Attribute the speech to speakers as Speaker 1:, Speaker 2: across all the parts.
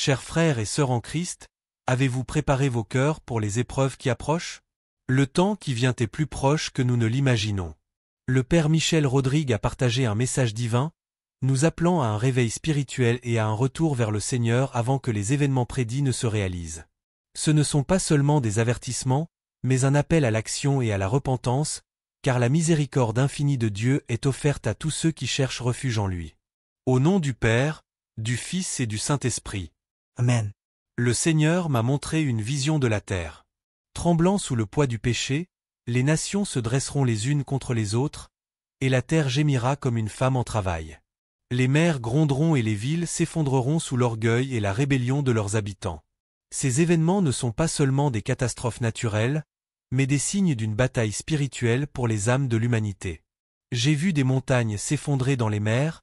Speaker 1: Chers frères et sœurs en Christ, avez-vous préparé vos cœurs pour les épreuves qui approchent? Le temps qui vient est plus proche que nous ne l'imaginons. Le Père Michel Rodrigue a partagé un message divin, nous appelant à un réveil spirituel et à un retour vers le Seigneur avant que les événements prédits ne se réalisent. Ce ne sont pas seulement des avertissements, mais un appel à l'action et à la repentance, car la miséricorde infinie de Dieu est offerte à tous ceux qui cherchent refuge en lui. Au nom du Père, du Fils et du Saint-Esprit.
Speaker 2: Amen.
Speaker 1: Le Seigneur m'a montré une vision de la terre. Tremblant sous le poids du péché, les nations se dresseront les unes contre les autres, et la terre gémira comme une femme en travail. Les mers gronderont et les villes s'effondreront sous l'orgueil et la rébellion de leurs habitants. Ces événements ne sont pas seulement des catastrophes naturelles, mais des signes d'une bataille spirituelle pour les âmes de l'humanité. J'ai vu des montagnes s'effondrer dans les mers,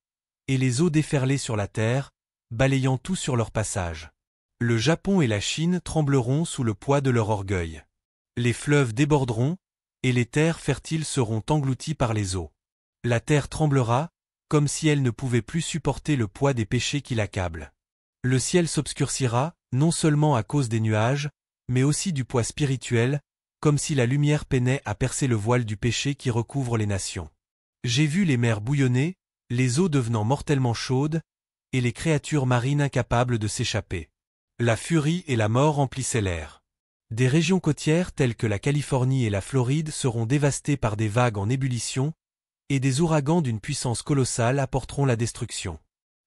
Speaker 1: et les eaux déferler sur la terre, balayant tout sur leur passage. Le Japon et la Chine trembleront sous le poids de leur orgueil. Les fleuves déborderont, et les terres fertiles seront englouties par les eaux. La terre tremblera, comme si elle ne pouvait plus supporter le poids des péchés qui l'accablent. Le ciel s'obscurcira, non seulement à cause des nuages, mais aussi du poids spirituel, comme si la lumière peinait à percer le voile du péché qui recouvre les nations. J'ai vu les mers bouillonner, les eaux devenant mortellement chaudes, et les créatures marines incapables de s'échapper. La furie et la mort emplissaient l'air. Des régions côtières telles que la Californie et la Floride seront dévastées par des vagues en ébullition, et des ouragans d'une puissance colossale apporteront la destruction.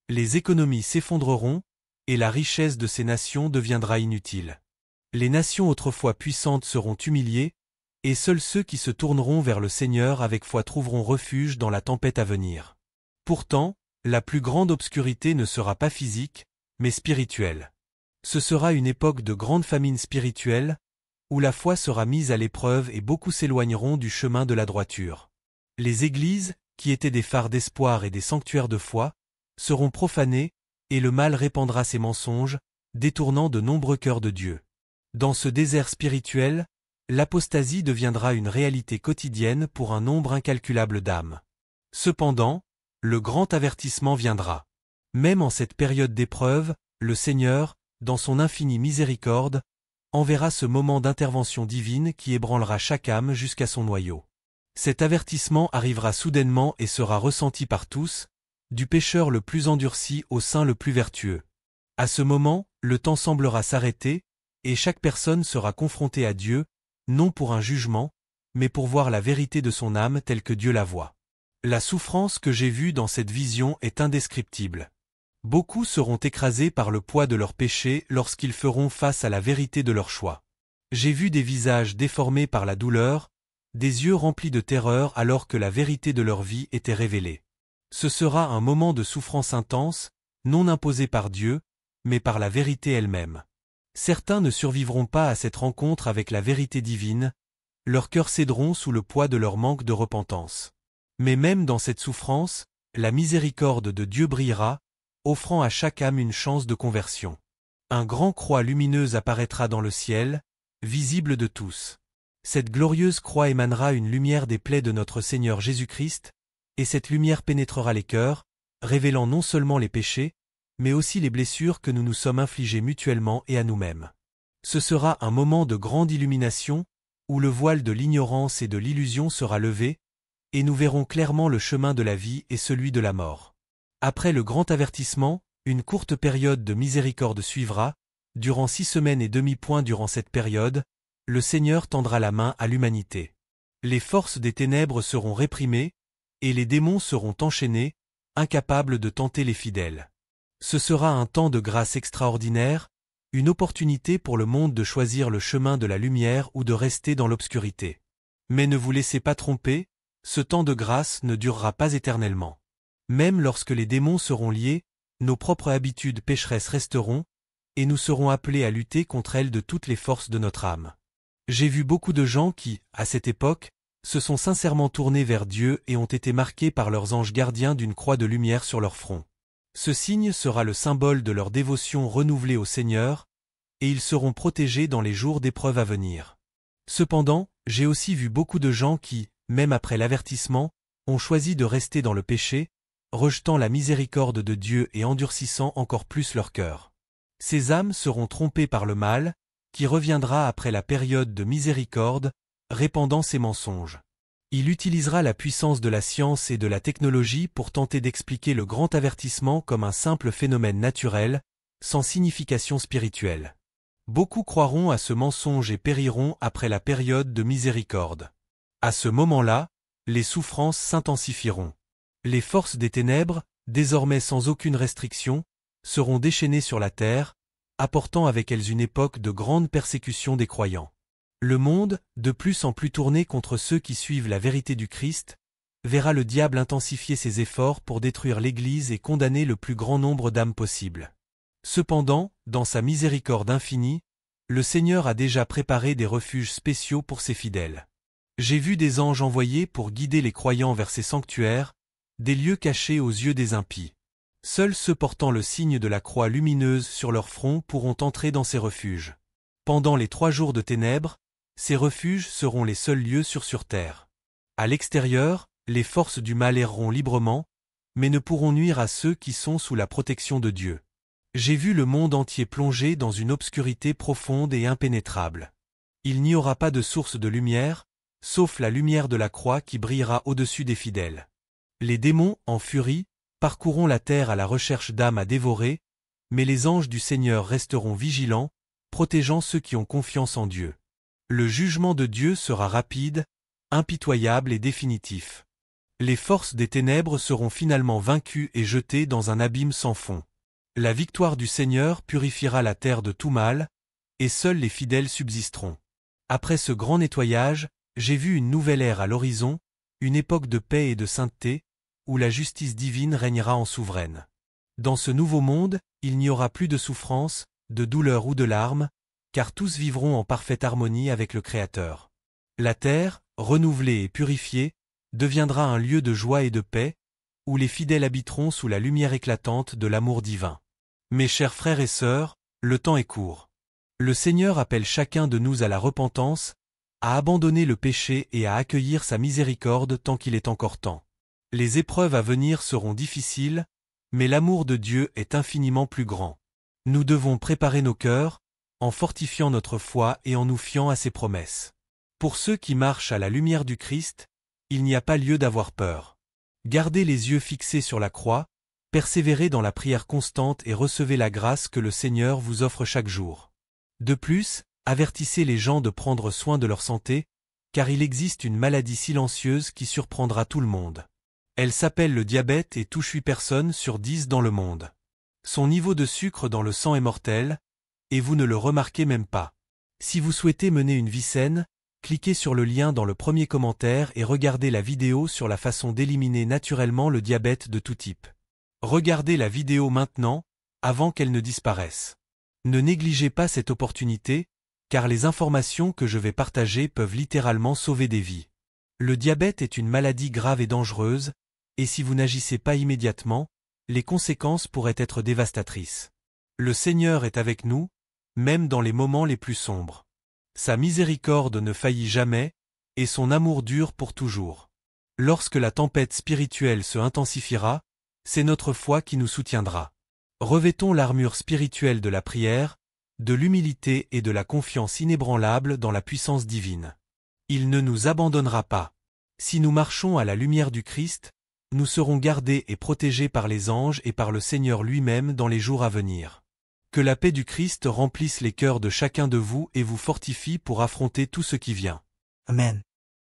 Speaker 1: Les économies s'effondreront, et la richesse de ces nations deviendra inutile. Les nations autrefois puissantes seront humiliées, et seuls ceux qui se tourneront vers le Seigneur avec foi trouveront refuge dans la tempête à venir. Pourtant, la plus grande obscurité ne sera pas physique, mais spirituelle. Ce sera une époque de grande famine spirituelle, où la foi sera mise à l'épreuve et beaucoup s'éloigneront du chemin de la droiture. Les églises, qui étaient des phares d'espoir et des sanctuaires de foi, seront profanées, et le mal répandra ses mensonges, détournant de nombreux cœurs de Dieu. Dans ce désert spirituel, l'apostasie deviendra une réalité quotidienne pour un nombre incalculable d'âmes. Cependant, le grand avertissement viendra. Même en cette période d'épreuve, le Seigneur, dans son infinie miséricorde, enverra ce moment d'intervention divine qui ébranlera chaque âme jusqu'à son noyau. Cet avertissement arrivera soudainement et sera ressenti par tous, du pécheur le plus endurci au saint le plus vertueux. À ce moment, le temps semblera s'arrêter, et chaque personne sera confrontée à Dieu, non pour un jugement, mais pour voir la vérité de son âme telle que Dieu la voit. La souffrance que j'ai vue dans cette vision est indescriptible. Beaucoup seront écrasés par le poids de leurs péchés lorsqu'ils feront face à la vérité de leur choix. J'ai vu des visages déformés par la douleur, des yeux remplis de terreur alors que la vérité de leur vie était révélée. Ce sera un moment de souffrance intense, non imposé par Dieu, mais par la vérité elle-même. Certains ne survivront pas à cette rencontre avec la vérité divine, leurs cœurs céderont sous le poids de leur manque de repentance. Mais même dans cette souffrance, la miséricorde de Dieu brillera, offrant à chaque âme une chance de conversion. Un grand croix lumineuse apparaîtra dans le ciel, visible de tous. Cette glorieuse croix émanera une lumière des plaies de notre Seigneur Jésus-Christ, et cette lumière pénétrera les cœurs, révélant non seulement les péchés, mais aussi les blessures que nous nous sommes infligées mutuellement et à nous-mêmes. Ce sera un moment de grande illumination, où le voile de l'ignorance et de l'illusion sera levé, et nous verrons clairement le chemin de la vie et celui de la mort. Après le grand avertissement, une courte période de miséricorde suivra, durant 6 semaines et demie. Durant cette période, le Seigneur tendra la main à l'humanité. Les forces des ténèbres seront réprimées, et les démons seront enchaînés, incapables de tenter les fidèles. Ce sera un temps de grâce extraordinaire, une opportunité pour le monde de choisir le chemin de la lumière ou de rester dans l'obscurité. Mais ne vous laissez pas tromper, ce temps de grâce ne durera pas éternellement. Même lorsque les démons seront liés, nos propres habitudes pécheresses resteront, et nous serons appelés à lutter contre elles de toutes les forces de notre âme. J'ai vu beaucoup de gens qui, à cette époque, se sont sincèrement tournés vers Dieu et ont été marqués par leurs anges gardiens d'une croix de lumière sur leur front. Ce signe sera le symbole de leur dévotion renouvelée au Seigneur, et ils seront protégés dans les jours d'épreuve à venir. Cependant, j'ai aussi vu beaucoup de gens qui, même après l'avertissement, ont choisi de rester dans le péché, rejetant la miséricorde de Dieu et endurcissant encore plus leur cœur. Ces âmes seront trompées par le mal, qui reviendra après la période de miséricorde, répandant ses mensonges. Il utilisera la puissance de la science et de la technologie pour tenter d'expliquer le grand avertissement comme un simple phénomène naturel, sans signification spirituelle. Beaucoup croiront à ce mensonge et périront après la période de miséricorde. À ce moment-là, les souffrances s'intensifieront. Les forces des ténèbres, désormais sans aucune restriction, seront déchaînées sur la terre, apportant avec elles une époque de grande persécution des croyants. Le monde, de plus en plus tourné contre ceux qui suivent la vérité du Christ, verra le diable intensifier ses efforts pour détruire l'Église et condamner le plus grand nombre d'âmes possible. Cependant, dans sa miséricorde infinie, le Seigneur a déjà préparé des refuges spéciaux pour ses fidèles. J'ai vu des anges envoyés pour guider les croyants vers ces sanctuaires, des lieux cachés aux yeux des impies. Seuls ceux portant le signe de la croix lumineuse sur leur front pourront entrer dans ces refuges. Pendant les 3 jours de ténèbres, ces refuges seront les seuls lieux sur terre. À l'extérieur, les forces du mal erreront librement, mais ne pourront nuire à ceux qui sont sous la protection de Dieu. J'ai vu le monde entier plongé dans une obscurité profonde et impénétrable. Il n'y aura pas de source de lumière, sauf la lumière de la croix qui brillera au-dessus des fidèles. Les démons, en furie, parcourront la terre à la recherche d'âmes à dévorer, mais les anges du Seigneur resteront vigilants, protégeant ceux qui ont confiance en Dieu. Le jugement de Dieu sera rapide, impitoyable et définitif. Les forces des ténèbres seront finalement vaincues et jetées dans un abîme sans fond. La victoire du Seigneur purifiera la terre de tout mal, et seuls les fidèles subsisteront. Après ce grand nettoyage, j'ai vu une nouvelle ère à l'horizon, une époque de paix et de sainteté, où la justice divine régnera en souveraine. Dans ce nouveau monde, il n'y aura plus de souffrance, de douleur ou de larmes, car tous vivront en parfaite harmonie avec le Créateur. La terre, renouvelée et purifiée, deviendra un lieu de joie et de paix, où les fidèles habiteront sous la lumière éclatante de l'amour divin. Mes chers frères et sœurs, le temps est court. Le Seigneur appelle chacun de nous à la repentance, à abandonner le péché et à accueillir sa miséricorde tant qu'il est encore temps. Les épreuves à venir seront difficiles, mais l'amour de Dieu est infiniment plus grand. Nous devons préparer nos cœurs, en fortifiant notre foi et en nous fiant à ses promesses. Pour ceux qui marchent à la lumière du Christ, il n'y a pas lieu d'avoir peur. Gardez les yeux fixés sur la croix, persévérez dans la prière constante et recevez la grâce que le Seigneur vous offre chaque jour. De plus, avertissez les gens de prendre soin de leur santé, car il existe une maladie silencieuse qui surprendra tout le monde. Elle s'appelle le diabète et touche 8 personnes sur 10 dans le monde. Son niveau de sucre dans le sang est mortel, et vous ne le remarquez même pas. Si vous souhaitez mener une vie saine, cliquez sur le lien dans le premier commentaire et regardez la vidéo sur la façon d'éliminer naturellement le diabète de tout type. Regardez la vidéo maintenant, avant qu'elle ne disparaisse. Ne négligez pas cette opportunité, car les informations que je vais partager peuvent littéralement sauver des vies. Le diabète est une maladie grave et dangereuse, et si vous n'agissez pas immédiatement, les conséquences pourraient être dévastatrices. Le Seigneur est avec nous, même dans les moments les plus sombres. Sa miséricorde ne faillit jamais, et son amour dure pour toujours. Lorsque la tempête spirituelle se intensifiera, c'est notre foi qui nous soutiendra. Revêtons l'armure spirituelle de la prière, de l'humilité et de la confiance inébranlable dans la puissance divine. Il ne nous abandonnera pas. Si nous marchons à la lumière du Christ, nous serons gardés et protégés par les anges et par le Seigneur lui-même dans les jours à venir. Que la paix du Christ remplisse les cœurs de chacun de vous et vous fortifie pour affronter tout ce qui vient.
Speaker 2: Amen.